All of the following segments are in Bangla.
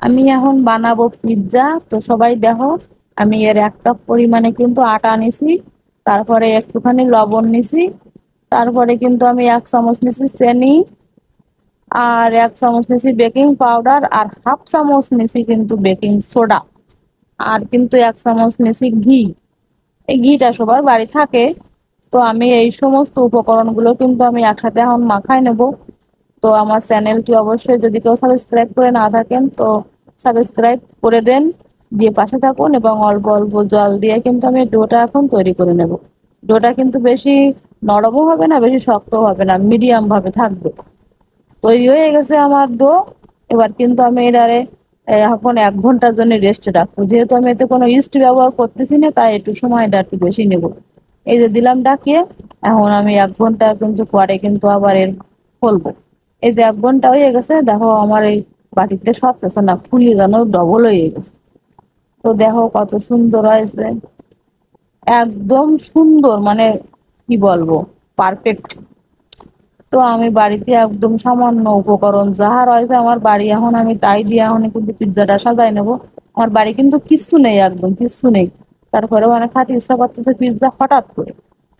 আমি এখন বানাবো পিৎজা। তো সবাই দেখো, আমি এর 1 কাপ পরিমাণে কিন্তু আটা নিছি, তারপরে একটুখানি লবণ নিছি, তারপরে কিন্তু আমি 1 চামচ নিছি চিনি, আর 1 চামচ নিছি বেকিং পাউডার, আর হাফ চামচ নিছি কিন্তু বেকিং সোডা, আর কিন্তু 1 চামচ নিছি ঘি। এই ঘিটা সবার বাড়ি থাকে। তো আমি এই সমস্ত উপকরণগুলো কিন্তু আমি একসাথে এখন মাখাই নেব। তো আমার চ্যানেলটি অবশ্যই যদি কেউ সাবস্ক্রাইব করে না থাকেন তো সাবস্ক্রাইব করে দেন, দিয়ে পাশে থাকুন, এবং অল্প অল্প জল দিয়ে কিন্তু আমি ডোটা এখন তৈরি করে নেব। ডোটা কিন্তু বেশি নরমও হবে না, বেশি শক্তও হবে না, মিডিয়াম ভাবে থাকবে। তৈরি হয়ে গেছে আমার ডো। এবার কিন্তু আমি এটারে এখন 1 ঘন্টার জন্য রেস্টে রাখবো, যেহেতু আমি এতে কোনো ইস্ট ব্যবহার করতেছি না, তাই একটু সময়টা একটু বেশি নেব। এই যে দিলাম ডাকিয়ে, এখন আমি 1 ঘন্টা কিন্তু পরে কিন্তু আবার এর খুলবো। এই যে 1 ঘন্টা হয়ে গেছে, দেখো আমার এই বাটিতে সব কিছু না ফুলিয়ে যেন ডবল হয়ে গেছে। তো দেখো কত সুন্দর হয়েছে, একদম সুন্দর, মানে কি বলবো, পারফেক্ট। তো আমি বাড়িতে একদম সামান্য উপকরণ যাহা রয়েছে আমার বাড়ি, এখন আমি তাই দিয়ে এখন কিন্তু পিৎজাটা সাজাই নেবো। আমার বাড়ি কিন্তু কিচ্ছু নেই, একদম কিচ্ছু নেই। তারপরে মানে খাতে ইচ্ছা করতেছে পিৎজা হঠাৎ করে।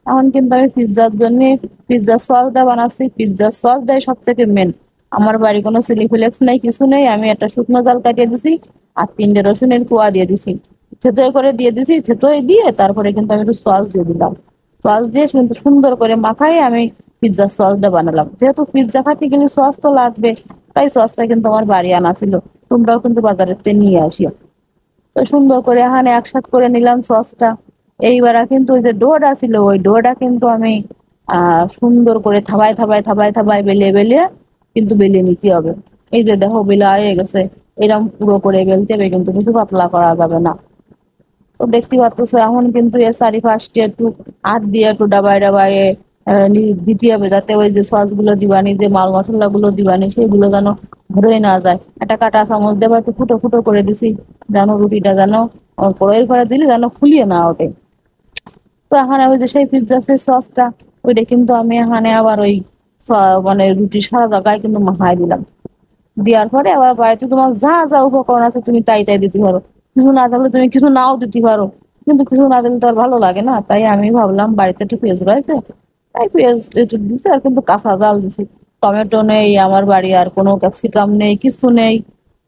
এখন কিন্তু আমি পিৎজার জন্য পিৎজা সস দিয়ে বানাচ্ছি। পিৎজা সস দেয় সব থেকে মেন। আমার বাড়ি কোনো চিলি ফ্লেক্স নেই, কিছু নেই। আমি একটা শুকনো জাল কাটিয়ে দিছি, আর 3টে রসুনের কোয়া দিয়ে দিছি, থেতোই করে দিয়ে দিছি। থেতোই দিয়ে তারপরে কিন্তু আমি একটু সস দিয়ে দিলাম। সস দিয়ে কিন্তু সুন্দর করে মাখাই আমি পিৎজা সসটা বানালাম। যেহেতু পিৎজা খাতে গেলে সস তো লাগবে, তাই সসটা কিন্তু আমার বাড়ি আনা ছিল। তোমরাও কিন্তু বাজারের থেকে নিয়ে আসিও। তো সুন্দর করে এখানে একসাথে করে নিলাম সসটা। এইবার কিন্তু ওই যে ডোটা ছিল, ওই ডোটা কিন্তু আমি সুন্দর করে থাবায় থাবায় থাবায় থাবায় বেলিয়ে বেলিয়ে কিন্তু বেলিয়ে নিতে হবে। এই যে দেখো বেলা হয়ে গেছে, এরকম পুরো করে বেলতে হবে, কিন্তু বেশি পাতলা করা যাবে না। তো দেখতে পাচ্ছ এখন কিন্তু এর চারিপাশটি একটু হাত দিয়ে একটু ডাবায় ডাবায় দিতে হবে, যাতে ওই যে সস গুলো দিবানি, যে মাল মশলা গুলো দিবানি, সেগুলো যেন ধরে না যায়। একটা কাঁটা চামচ দেবার একটু ফুটো ফুটো করে দিছি, যেন রুটিটা যেন কড়াইয়ের করে দিলে যেন ফুলিয়ে না ওঠে। তো এখানে ওই যে সেই পিৎজা সেই সসটা, ওইটা কিন্তু আমি এখানে আবার ওই মানে রুটি সারা জায়গায় কিন্তু মাখাই দিলাম। দেওয়ার পরে আবার বাড়িতে তোমার যা যা উপকরণ আছে তুমি তাই তাই দিতে পারো। কিছু না থাকলে তুমি কিছু নাও দিতে পারো, কিন্তু কিছু না দিলে তো আর ভালো লাগে না। তাই আমি ভাবলাম বাড়িতে একটু পেঁয়াজ রয়েছে, তাই পেঁয়াজ একটু দিছি, আর কিন্তু কাঁচা জাল দিছি। টমেটো নেই আমার বাড়ি, আর কোনো ক্যাপসিকাম নেই, কিছু নেই।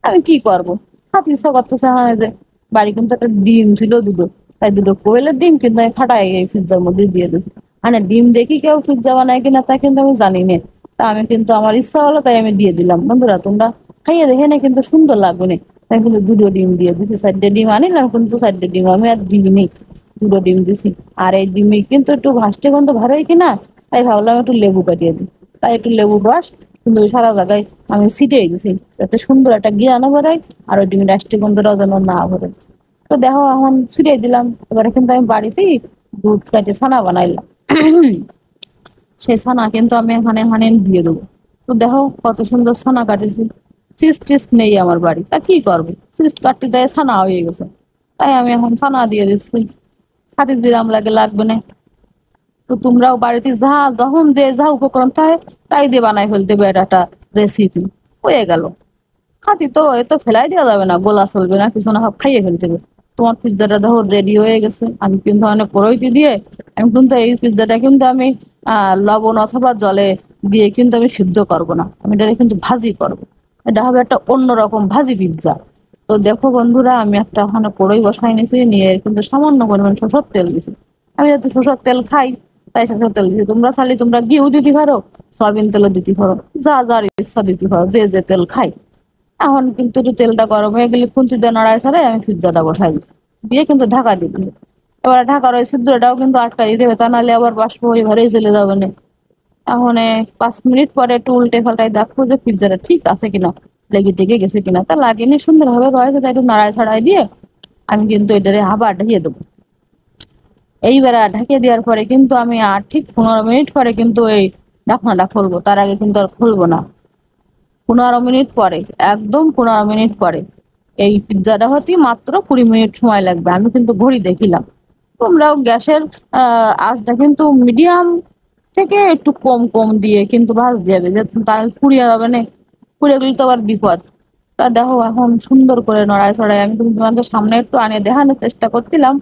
আমি কি করবো, হাত ইচ্ছা করতেছে আমার। যে বাড়ি কিন্তু একটা ডিম ছিল দুটো, তাই দুটো কোয়েলের ডিম কিন্তু আমি ফাটাই এই পিৎজার মধ্যে দিয়ে দিচ্ছি। মানে ডিম দেখি কেউ পিৎজা বানায় কিনা তা কিন্তু আমি জানি না। তা আমি কিন্তু আমার ইচ্ছা হলো তাই আমি দিয়ে দিলাম। বন্ধুরা তোমরা খাইয়ে দেখে না, কিন্তু সুন্দর লাগবে না। তাই কিন্তু দুটো ডিম দিয়ে দিছি, 4টে ডিম আনিলাম, কিন্তু 4টে ডিম আমি আর দিই নেই, দুটো ডিম দিছি। আর এই ডিমে কিন্তু একটু ভাসতে গন্ধ ভালোই কিনা, তাই ভাবলাম একটু লেবু কাটিয়ে দিই। তাই একটু লেবু রস কিন্তু সারা জায়গায় আমি ছিটিয়ে গেছি, যাতে সুন্দর একটা ঘ্রাণও বেরোয়, আর ওই ডিমের রাষ্ট্রীয় গন্ধটাও যেন না ভরে। তো দেখো এখন ছিটিয়ে দিলাম। এবারে কিন্তু আমি বাড়িতেই দুধ কাটে ছানা বানাইলাম। সেই ছানা কিন্তু আমি এখানে এখানে দিয়ে দেবো। তো দেখো কত সুন্দর ছানা কাটেছি। সিস্ট টিস্ট নেই আমার বাড়ি, তা কি করবো, সিস্ট কাটতে দেয় ছানা হয়ে গেছে। তাই আমি এখন ছানা দিয়ে দিচ্ছি, খাতে দিলাম লাগে লাগবে না। তো তোমরাও বাড়িতে যা যখন যে যা উপকরণ থাকে তাই দিয়ে বানাই ফেলতে হবে একটা রেসিপি, হয়ে গেল। খাতি তো এ তো ফেলাই দেওয়া যাবে না, গোলা চলবে না, কিছু না, সব খাইয়ে ফেলতে হবে। তোমার পিৎজাটা দেখো রেডি হয়ে গেছে। আমি কিন্তু অনেক কড়াইতে দিয়ে আমি কিন্তু এই পিৎজাটা কিন্তু আমি লবণ অথবা জলে দিয়ে কিন্তু আমি সিদ্ধ করব না, আমি এটা কিন্তু ভাজি করব। এটা হবে একটা অন্যরকম ভাজি পিৎজা। তো দেখো বন্ধুরা, আমি একটা ওখানে কড়াই বসাই নিয়েছি, নিয়ে কিন্তু সামান্য পরিমাণ সরষের তেল দিছি। আমি যেহেতু সরষের তেল খাই, তাই সরষের তেল দিছি। তোমরা চাইলে তোমরা ঘিও দিতে পারো, সয়াবিন তেলও দিতে পারো, যা যার ইচ্ছা দিতে পারো, যে যে তেল খাই। এখন কিন্তু একটু তেলটা গরম হয়ে গেলে খুন্তি দিয়ে নাড়ায় ছাড়াই আমি পিৎজাটা বসাই দিচ্ছি, দিয়ে কিন্তু ঢাকা দিয়ে দিই। এবার ঢাকার ওই ছিদ্রটাও কিন্তু আটকা দিতে হবে, তা নাহলে আবার বাষ্প হয়ে ঘরেই চলে যাবে না। এখন 5 মিনিট পরে একটু উল্টে পাল্টাই দেখো যে পিৎজাটা ঠিক আছে কিনা, লেগে টেগে গেছে কিনা। তা লাগেনি, সুন্দরভাবে রয়েছে, তাই একটু নাড়ায় ছাড়াই দিয়ে আমি কিন্তু এটারে আবার ঢেকে দেবো। এইবার ঢেকে দেওয়ার পরে কিন্তু আমি আর ঠিক 15 মিনিট পরে কিন্তু এই ঢাকনাটা খুলবো, তার আগে কিন্তু আর খুলবো না। 15 মিনিট পরে, একদম 15 মিনিট পরে। এই পিৎজাটা হতে মাত্র 20 মিনিট সময় লাগবে, আমি কিন্তু ঘড়ি দেখিলাম। তোমরাও গ্যাসের আঁচটা কিন্তু মিডিয়াম থেকে একটু কম কম দিয়ে কিন্তু ভাজতে হবে, যে তাহলে পুড়িয়ে যাবে না, পুড়ে গেলে তো আবার বিপদ। তা দেখো এখন সুন্দর করে নড়াই চড়াই আমি কিন্তু তোমাকে সামনে একটু আনিয়ে দেখানোর চেষ্টা করছিলাম,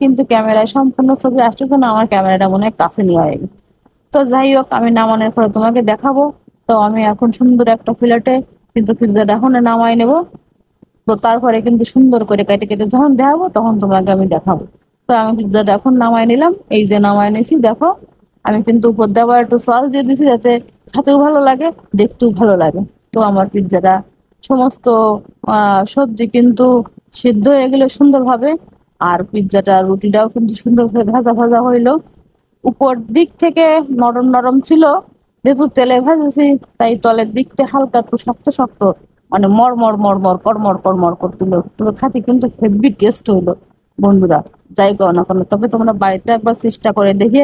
কিন্তু ক্যামেরায় সম্পূর্ণ ছবি আসছে না, আমার ক্যামেরাটা মনে হয় কাছে নিয়ে হয়ে গেছে। তো যাই হোক, আমি নামানোর পরে তোমাকে দেখাবো। তো আমি এখন সুন্দর একটা প্লেটে কিন্তু পিৎজাটা এখন নামাই নেব। তো তারপরে কিন্তু সুন্দর করে কেটে কেটে যখন দেখাবো তখন তোমাকে আমি দেখাবো। তো আমি পিৎজাটা এখন নামাই নিলাম, এই যে নামাই নিয়েছি দেখো। আমি কিন্তু উপর দিয়ে আবার একটু সস দিয়ে দিছি যাতে খেতেও ভালো লাগে, দেখতেও ভালো লাগে। তো আমার পিৎজাটা সমস্ত সবজি কিন্তু সিদ্ধ হয়ে গেলে সুন্দরভাবে, আর পিৎজাটা রুটিটাও কিন্তু সুন্দরভাবে ভাজা ভাজা হইলো। উপর দিক থেকে নরম নরম ছিল, যেহেতু তেলে ভাজেছি, তাই তলের দিক থেকে হালকা একটু শক্ত শক্ত, মানে মরমর মরমর কড়মড় কড়মড় করছিল। তবে খাতে কিন্তু হেভি টেস্ট হইলো বন্ধুরা। যাই করো না কেন, তবে তোমরা বাড়িতে একবার চেষ্টা করে দেখে,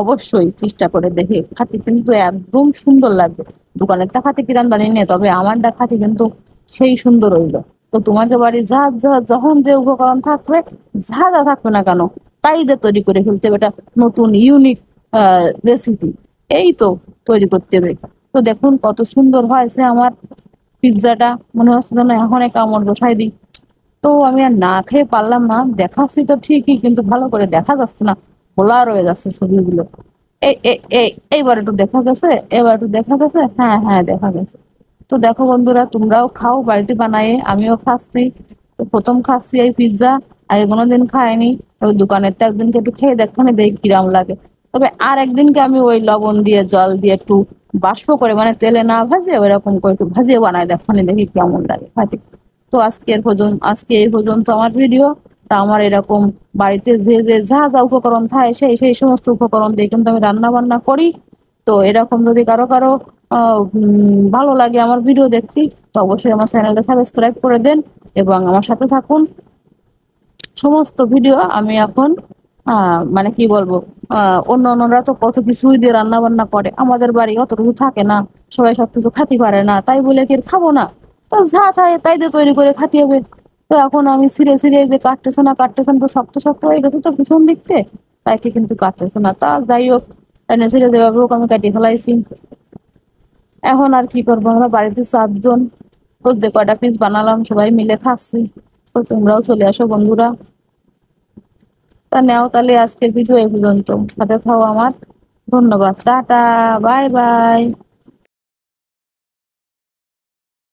অবশ্যই চেষ্টা করে দেখে, খাতে কিন্তু একদম সুন্দর লাগবে। দোকানের টা খাতে কিরাম জানি না, তবে আমারটা খাতে কিন্তু সেই সুন্দর হইলো। তো তোমাকে বাড়ি যা যা যখন যে উপকরণ থাকবে, যা যা থাকবে না কেন, তাই দিয়ে তৈরি করে ফেলতে হবে এটা নতুন ইউনিক রেসিপি। এই তো তৈরি করতে হবে। তো দেখুন কত সুন্দর হয়েছে আমার পিৎজাটা, মনে হচ্ছে যেন এখন কামড় বসাই দিই। তো আমি আর না খেয়ে পারলাম না, দেখাচ্ছি তো ঠিকই কিন্তু ভালো করে দেখা যাচ্ছে না, খোলা রয়ে যাচ্ছে ছবিগুলো। এই এই এই এইবার একটু দেখা গেছে, এবার একটু দেখা গেছে, হ্যাঁ হ্যাঁ দেখা গেছে। তো দেখো বন্ধুরা, তোমরাও খাও বাড়িতে বানায়ে, আমিও খাচ্ছি। তো প্রথম খাচ্ছি এই পিৎজা, আগে কোনোদিন খাইনি। তবে দোকানের তো একদিনকে একটু খেয়ে দেখখানে দেখি কিরাম লাগে। তবে আর একদিনকে আমি ওই লবণ দিয়ে জল দিয়ে একটু বাষ্প করে, মানে তেলে না ভাজে ওইরকম করে একটু ভাজিয়ে বানাই দেখখানে দেখি কেমন লাগে খাইতে। তো আজকে এই পর্যন্ত আমার ভিডিও। তা আমার এরকম বাড়িতে যে যে যা যা উপকরণ থাকে সেই সেই সমস্ত উপকরণ দিয়ে কিন্তু আমি রান্না বান্না করি। তো এরকম যদি কারো কারো ভালো লাগে আমার ভিডিও দেখতে, তো অবশ্যই আমার চ্যানেলটা সাবস্ক্রাইব করে দেন এবং আমার সাথে থাকুন। সমস্ত ভিডিও আমি এখন মানে কি বলবো, অন্য অন্যরা তো কত কিছুই দিয়ে রান্না বান্না করে, আমাদের বাড়ি অত কিছু থাকে না, সবাই সবকিছু খাতে পারে না, তাই বলে কি আর খাবো না? তো যা থাকে তাই দিয়ে তৈরি করে খাতে হবে। তো এখন আমি সিরে সিরে এই যে কাটতেছে না তো শক্ত শক্ত হয়ে গেছে তো পিছন দিকতে, তাই কি কিন্তু কাটতেছে না। তা যাই হোক, টেনে ছিঁড়ে যেভাবে হোক আমি কাটিয়ে ফেলাইছি। এখন আর কি করবো, আমরা বাড়িতে 4 জন, তো যে কয়টা পিস বানালাম সবাই মিলে খাচ্ছি। তো তোমরাও চলে আসো বন্ধুরা। তা নেও তাহলে আজকের ভিডিও এই পর্যন্ত, সাথে থাও আমার। ধন্যবাদ, টাটা, বাই বাই।